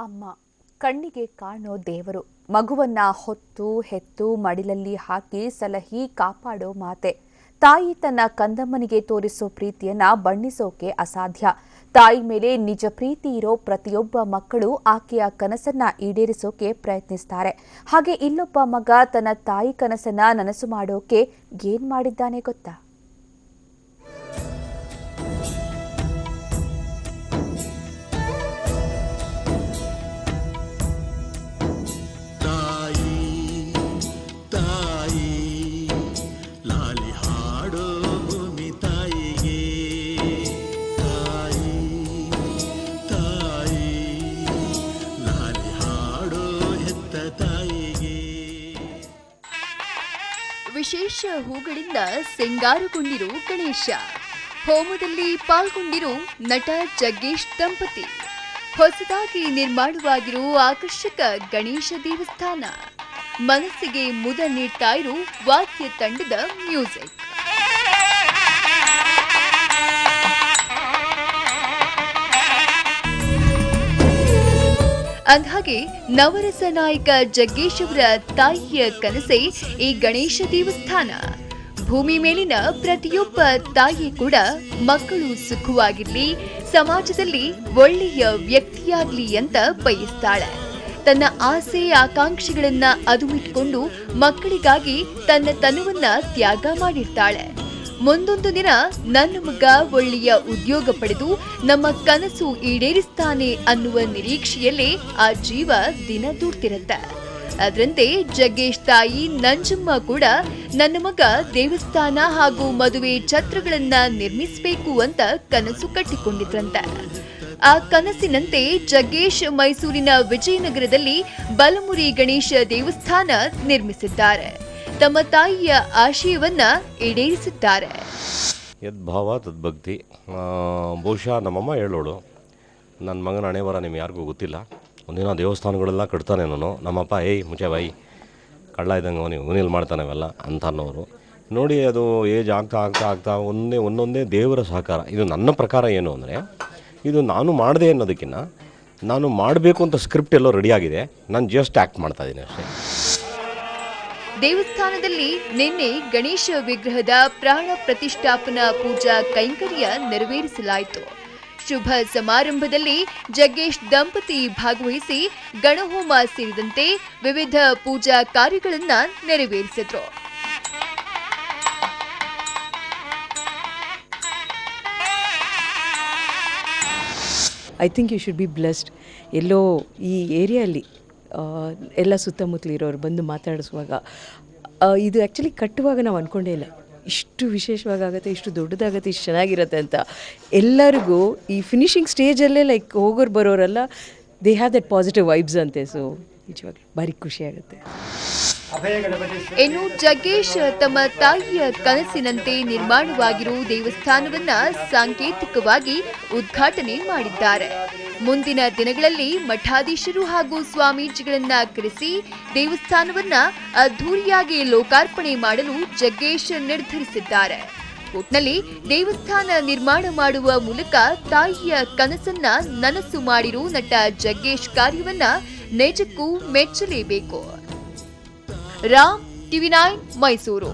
ಅಮ್ಮ ಕಣ್ಣಿಗೆ ಕಾಣೋ ದೇವರು. ಮಗುವನ್ನ ಹೊತ್ತು ಹೆತ್ತು ಮಡಿಲಲ್ಲಿ ಹಾಕಿ ಸಲಹಿ ಕಾಪಾಡೋ ಮಾತೆ. ತಾಯಿ ತನ್ನ ಕಂದಮ್ಮನಿಗೆ ತೋರಿಸೋ ಪ್ರೀತಿಯನ್ನ ಬಣ್ಣಿಸೋಕೆ ಅಸಾಧ್ಯ. ತಾಯಿ ಮೇಲೆ ನಿಜ ಪ್ರೀತಿ ಇರೋ ಪ್ರತಿಯೊಬ್ಬ ಮಕ್ಕಳು ಆಕೆಯ ಕನಸನ್ನ ಈಡೇರಿಸೋಕೆ ಪ್ರಯತ್ನಿಸ್ತಾರೆ. ಹಾಗೆ ಇಲ್ಲೊಬ್ಬ ಮಗ ತನ್ನ ತಾಯಿ ಕನಸನ್ನ ನನಸು ಮಾಡೋಕೆ ಏನ್ ಮಾಡಿದ್ದಾನೆ ಗೊತ್ತಾ? ವಿಶೇಷ ಹೂಗಳಿಂದ ಸಿಂಗಾರಗೊಂಡಿರೋ ಗಣೇಶ, ಹೋಮದಲ್ಲಿ ಪಾಲ್ಗೊಂಡಿರೋ ನಟ ಜಗ್ಗೇಶ್ ದಂಪತಿ, ಹೊಸದಾಗಿ ನಿರ್ಮಾಣವಾಗಿರೋ ಆಕರ್ಷಕ ಗಣೇಶ ದೇವಸ್ಥಾನ, ಮನಸ್ಸಿಗೆ ಮುದ ನೀಡ್ತಾ ಇರೋ ವಾದ್ಯ ತಂಡದ ಮ್ಯೂಸಿಕ್. ಅಂದ್ಹಾಗೆ ನವರಸ ನಾಯಕ ಜಗ್ಗೇಶ್ ಅವರ ತಾಯಿಯ ಕನಸೇ ಈ ಗಣೇಶ ದೇವಸ್ಥಾನ. ಭೂಮಿ ಮೇಲಿನ ಪ್ರತಿಯೊಬ್ಬ ತಾಯಿ ಕೂಡ ಮಕ್ಕಳು ಸುಖವಾಗಿರ್ಲಿ, ಸಮಾಜದಲ್ಲಿ ಒಳ್ಳೆಯ ವ್ಯಕ್ತಿಯಾಗ್ಲಿ ಅಂತ ಬಯಸ್ತಾಳೆ. ತನ್ನ ಆಸೆ ಆಕಾಂಕ್ಷೆಗಳನ್ನ ಅದುಮಿಟ್ಕೊಂಡು ಮಕ್ಕಳಿಗಾಗಿ ತನ್ನ ತನುವನ್ನ ತ್ಯಾಗ ಮಾಡಿರ್ತಾಳೆ. ಮುಂದೊಂದು ದಿನ ನನ್ನ ಮಗ ಒಳ್ಳೆಯ ಉದ್ಯೋಗ ಪಡೆದು ನಮ್ಮ ಕನಸು ಈಡೇರಿಸ್ತಾನೆ ಅನ್ನುವ ನಿರೀಕ್ಷೆಯಲ್ಲೇ ಆ ಜೀವ ದಿನ ದೂಡ್ತಿರತ್ತೆ. ಅದರಂತೆ ಜಗ್ಗೇಶ್ ತಾಯಿ ನಂಜಮ್ಮ ಕೂಡ ನನ್ನ ಮಗ ದೇವಸ್ಥಾನ ಹಾಗೂ ಮದುವೆ ಛತ್ರಗಳನ್ನ ನಿರ್ಮಿಸಬೇಕು ಅಂತ ಕನಸು ಕಟ್ಟಿಕೊಂಡಿದ್ರಂತೆ. ಆ ಕನಸಿನಂತೆ ಜಗ್ಗೇಶ್ ಮೈಸೂರಿನ ವಿಜಯನಗರದಲ್ಲಿ ಬಲಮುರಿ ಗಣೇಶ ದೇವಸ್ಥಾನ ನಿರ್ಮಿಸಿದ್ದಾರೆ. ತಮ್ಮ ತಾಯಿಯ ಆಶಯವನ್ನ ಈಡೇರಿಸಿದ್ದಾರೆ. ಯದ್ಭಾವ ತದ್ಭಕ್ತಿ. ಬಹುಶಃ ನಮ್ಮಮ್ಮ ಹೇಳೋಳು, ನನ್ನ ಮಗನ ಹಣೆ ಬರ ನಿಮ್ಗೆ ಯಾರಿಗೂ ಗೊತ್ತಿಲ್ಲ, ಒಂದಿನ ದೇವಸ್ಥಾನಗಳೆಲ್ಲ ಕಟ್ತಾನೆ ನಾನು, ನಮ್ಮಪ್ಪ ಮುಚ್ಚೆ ಬಾಯಿ ಕಳ್ಳ ಇದ್ದಂಗೆ ಅವನಿಲ್ಲಿ ಮಾಡ್ತಾನೆ ಅವೆಲ್ಲ ಅಂತ ಅನ್ನೋರು. ನೋಡಿ ಅದು ಏಜ್ ಆಗ್ತಾ ಒಂದೊಂದೇ ದೇವರ ಸಹಕಾರ. ಇದು ನನ್ನ ಪ್ರಕಾರ ಏನು ಅಂದರೆ, ಇದು ನಾನು ಮಾಡಿದೆ ಅನ್ನೋದಕ್ಕಿಂತ ನಾನು ಮಾಡಬೇಕು ಅಂತ ಸ್ಕ್ರಿಪ್ಟ್ ಎಲ್ಲೋ ರೆಡಿಯಾಗಿದೆ, ನಾನು ಜಸ್ಟ್ ಆ್ಯಕ್ಟ್ ಮಾಡ್ತಾ ಇದ್ದೀನಿ ಅಷ್ಟೇ. ದೇವಸ್ಥಾನದಲ್ಲಿ ನಿನ್ನೆ ಗಣೇಶ ವಿಗ್ರಹದ ಪ್ರಾಣ ಪ್ರತಿಷ್ಠಾಪನಾ ಪೂಜಾ ಕೈಂಕರ್ಯ ನೆರವೇರಿಸಲಾಯಿತು. ಶುಭ ಸಮಾರಂಭದಲ್ಲಿ ಜಗ್ಗೇಶ್ ದಂಪತಿ ಭಾಗವಹಿಸಿ ಗಣಹೋಮ ಸೇರಿದಂತೆ ವಿವಿಧ ಪೂಜಾ ಕಾರ್ಯಗಳನ್ನ ನೆರವೇರಿಸಿದ್ರು. I think you should be blessed. ಎಲ್ಲೋ ಈ ಏರಿಯಲ್ಲಿ ಎಲ್ಲ ಸುತ್ತಮುತ್ತಲಿರೋರು ಬಂದು ಮಾತಾಡಿಸುವಾಗ, ಇದು ಆ್ಯಕ್ಚುಲಿ ಕಟ್ಟುವಾಗ ನಾವು ಅಂದ್ಕೊಂಡೇ ಇಲ್ಲ ಇಷ್ಟು ವಿಶೇಷವಾಗುತ್ತೆ, ಇಷ್ಟು ದೊಡ್ಡದಾಗುತ್ತೆ, ಇಷ್ಟು ಚೆನ್ನಾಗಿರುತ್ತೆ ಅಂತ. ಎಲ್ಲರಿಗೂ ಈ ಫಿನಿಷಿಂಗ್ ಸ್ಟೇಜಲ್ಲೇ ಲೈಕ್ ಹೋಗೋರು ಬರೋರೆಲ್ಲ they have that positive vibes ಅಂತೆ. ಸೊ ನಿಜವಾಗ್ಲೂ ಭಾರಿ ಖುಷಿಯಾಗುತ್ತೆ. ಇನ್ನು ಜಗ್ಗೇಶ್ ತಮ್ಮ ತಾಯಿಯ ಕನಸಿನಂತೆ ನಿರ್ಮಾಣವಾಗಿರೋ ದೇವಸ್ಥಾನವನ್ನ ಸಾಂಕೇತಿಕವಾಗಿ ಉದ್ಘಾಟನೆ ಮಾಡಿದ್ದಾರೆ. ಮುಂದಿನ ದಿನಗಳಲ್ಲಿ ಮಠಾಧೀಶರು ಹಾಗೂ ಸ್ವಾಮೀಜಿಗಳನ್ನ ಕರೆಸಿ ದೇವಸ್ಥಾನವನ್ನ ಅದ್ಧೂರಿಯಾಗಿ ಲೋಕಾರ್ಪಣೆ ಮಾಡಲು ಜಗ್ಗೇಶ್ ನಿರ್ಧರಿಸಿದ್ದಾರೆ. ಒಟ್ನಲ್ಲಿ ದೇವಸ್ಥಾನ ನಿರ್ಮಾಣ ಮಾಡುವ ಮೂಲಕ ತಾಯಿಯ ಕನಸನ್ನ ನನಸು ಮಾಡಿರೋ ನಟ ಜಗ್ಗೇಶ್ ಕಾರ್ಯವನ್ನ ನಿಜಕ್ಕೂ ಮೆಚ್ಚಲೇಬೇಕು. ರಾಮ್, ಟಿವಿ9 ಮೈಸೂರು.